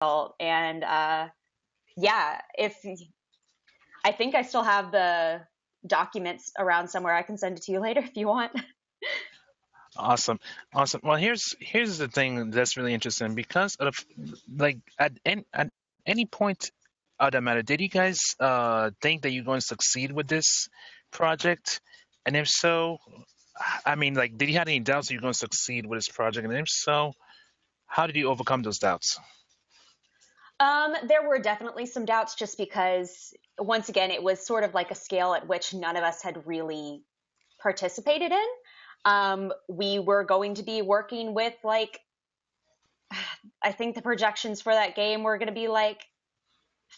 And yeah, if I think I still have the documents around somewhere, I can send it to you later if you want. Awesome, awesome. Well, here's the thing that's really interesting because of like at any point of the matter, did you guys think that you're going to succeed with this project? And if so, I mean, like, did you have any doubts that you're going to succeed with this project? And if so, how did you overcome those doubts? There were definitely some doubts just because, once again, it was sort of like a scale at which none of us had really participated in. We were going to be working with like, I think the projections for that game were going to be like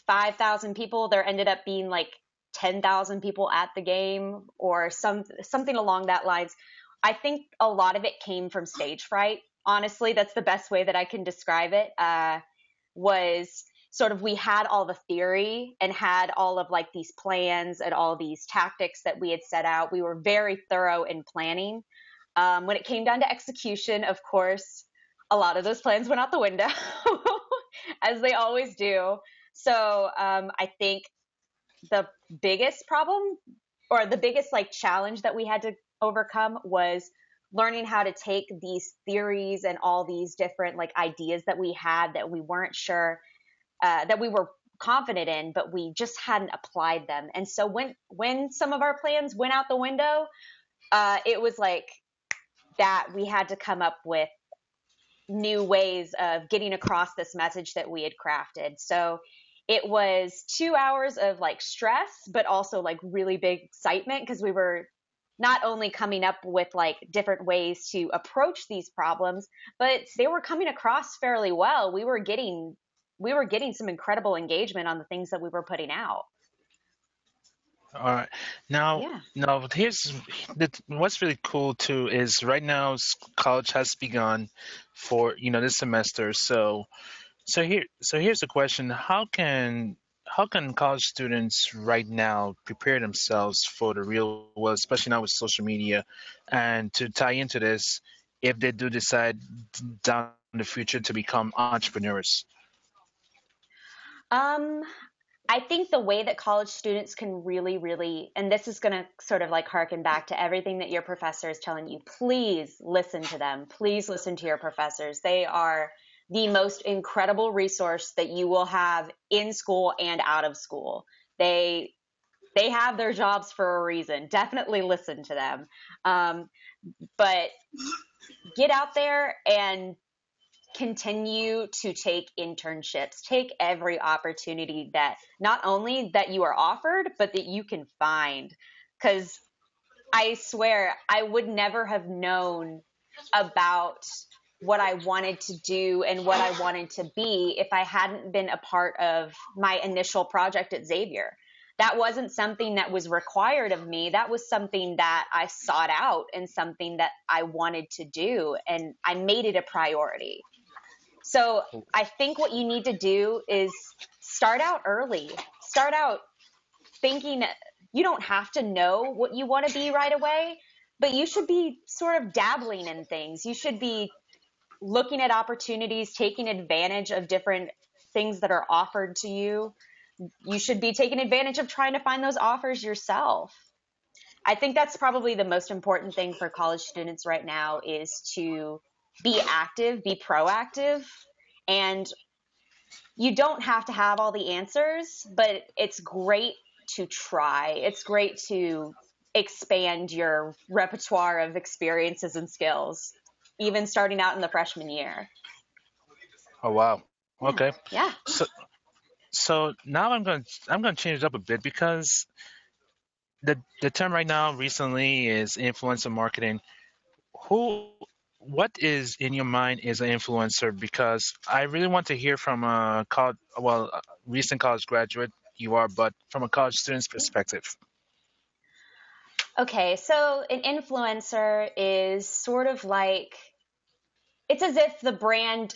5,000 people. There ended up being like 10,000 people at the game or something along that lines. I think a lot of it came from stage fright. Honestly, that's the best way that I can describe it. Was sort of we had all the theory and had all of like these plans and all these tactics that we had set out. We were very thorough in planning. When it came down to execution, of course, a lot of those plans went out the window, as they always do. So I think the biggest problem or the biggest like challenge that we had to overcome was learning how to take these theories and all these different like ideas that we had that we weren't sure that we were confident in, but we just hadn't applied them. And so when some of our plans went out the window, it was like that we had to come up with new ways of getting across this message that we had crafted. So it was 2 hours of like stress, but also like really big excitement because we were not only coming up with like different ways to approach these problems, but they were coming across fairly well. We were getting some incredible engagement on the things that we were putting out. All right. Now, Yeah. now what's really cool too is right now college has begun for this semester. So here's the question: how can college students right now prepare themselves for the real world, especially now with social media, and to tie into this, if they do decide down in the future to become entrepreneurs? Um, I think the way that college students can really, really, and this is going to sort of like harken back to everything that your professor is telling you, please listen to them. Please listen to your professors. They are the most incredible resource that you will have in school and out of school. They they have their jobs for a reason. Definitely listen to them. Um, but get out there and continue to take internships. Take every opportunity that not only that you are offered, but that you can find. Because I swear I would never have known about what I wanted to do and what I wanted to be if I hadn't been a part of my initial project at Xavier. That wasn't something that was required of me. That was something that I sought out and something that I wanted to do. And I made it a priority. So I think what you need to do is start out early. Start out thinking you don't have to know what you want to be right away, but you should be sort of dabbling in things. You should be looking at opportunities, taking advantage of different things that are offered to you. You should be taking advantage of trying to find those offers yourself. I think that's probably the most important thing for college students right now is to be active, be proactive, and you don't have to have all the answers, but it's great to try. It's great to expand your repertoire of experiences and skills, even starting out in the freshman year. Oh wow. Yeah. Okay. Yeah. So so now I'm going to change it up a bit because the term right now recently is influencer marketing. Who what is in your mind is an influencer? Because I really want to hear from a college, well, a recent college graduate you are, but from a college student's perspective. Okay, so an influencer is sort of like it's as if the brand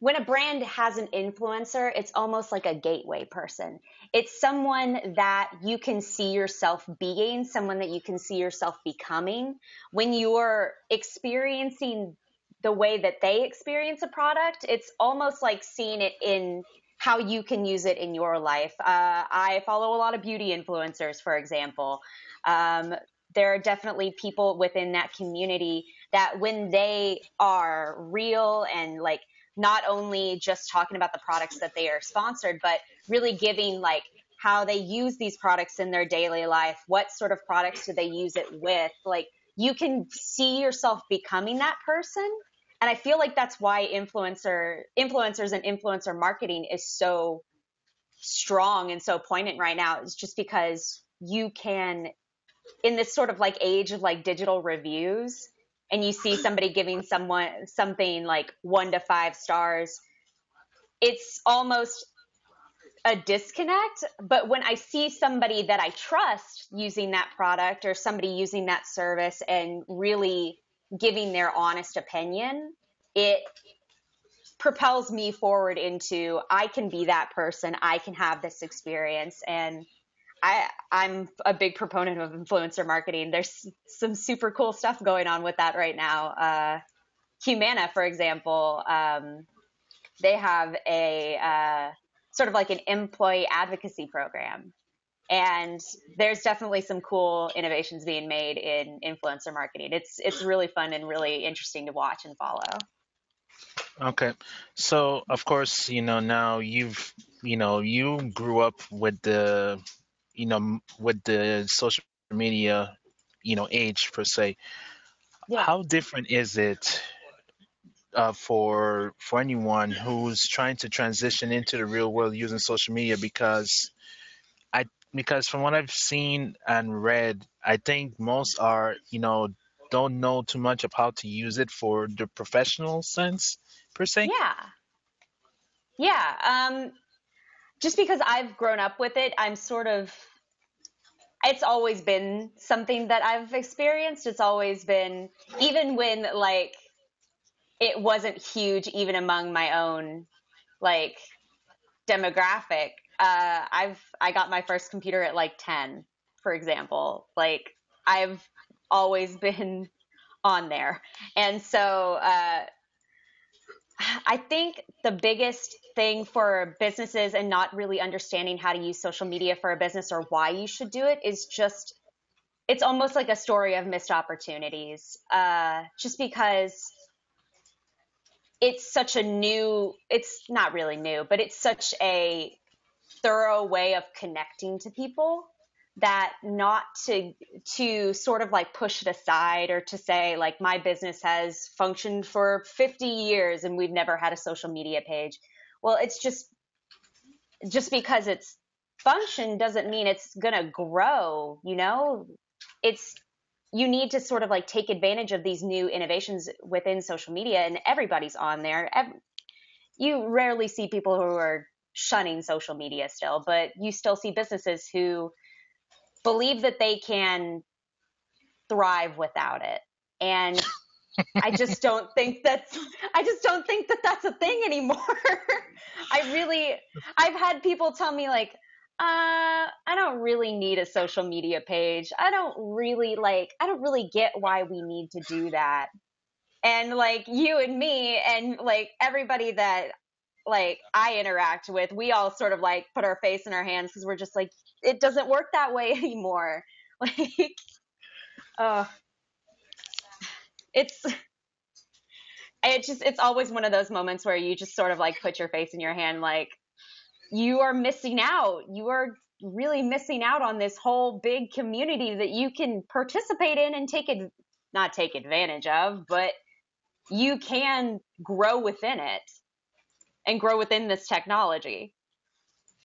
when a brand has an influencer, it's almost like a gateway person. It's someone that you can see yourself being, someone that you can see yourself becoming when you're experiencing the way that they experience a product. It's almost like seeing it in how you can use it in your life. I follow a lot of beauty influencers, for example. Um, there are definitely people within that community that when they are real and like not only just talking about the products that they are sponsored, but really giving like how they use these products in their daily life, what sort of products do they use it with, like you can see yourself becoming that person. And I feel like that's why influencers and influencer marketing is so strong and so poignant right now. Is just because you can, in this sort of like age of like digital reviews, and you see somebody giving someone something like 1 to 5 stars, it's almost a disconnect. But when I see somebody that I trust using that product or somebody using that service and really giving their honest opinion, it propels me forward into I can be that person, I can have this experience. And I'm a big proponent of influencer marketing. There's some super cool stuff going on with that right now. Humana, for example, they have a sort of like an employee advocacy program. And there's definitely some cool innovations being made in influencer marketing. It's really fun and really interesting to watch and follow. Okay. So, of course, now you grew up with the social media, age per se. Yeah. How different is it for anyone who's trying to transition into the real world using social media? I because from what I've seen and read, I think most don't know too much of how to use it for the professional sense per se. Yeah. Yeah. Just because I've grown up with it, I'm sort of, it's always been something that I've experienced. It's always been, even when like it wasn't huge, even among my own like demographic. I got my first computer at like 10, for example. Like I've always been on there. And so I think the biggest thing for businesses and not really understanding how to use social media for a business or why you should do it is just, it's almost like a story of missed opportunities. Just because it's such a new, it's not really new, but it's such a thorough way of connecting to people that not to sort of like push it aside or to say like my business has functioned for 50 years and we've never had a social media page. Well, it's just because it's function doesn't mean it's going to grow, you know? It's you need to sort of like take advantage of these new innovations within social media, and everybody's on there. You rarely see people who are shunning social media still, but you still see businesses who believe that they can thrive without it. And I just don't think that that's a thing anymore. I've had people tell me like, I don't really need a social media page. I don't really get why we need to do that. And like you and me and like everybody that like I interact with, we all sort of like put our face in our hands because we're just like, it doesn't work that way anymore. Like, uh, it's it's always one of those moments where you just sort of like put your face in your hand, like you are missing out. You are really missing out on this whole big community that you can participate in and not take advantage of, but you can grow within it and grow within this technology.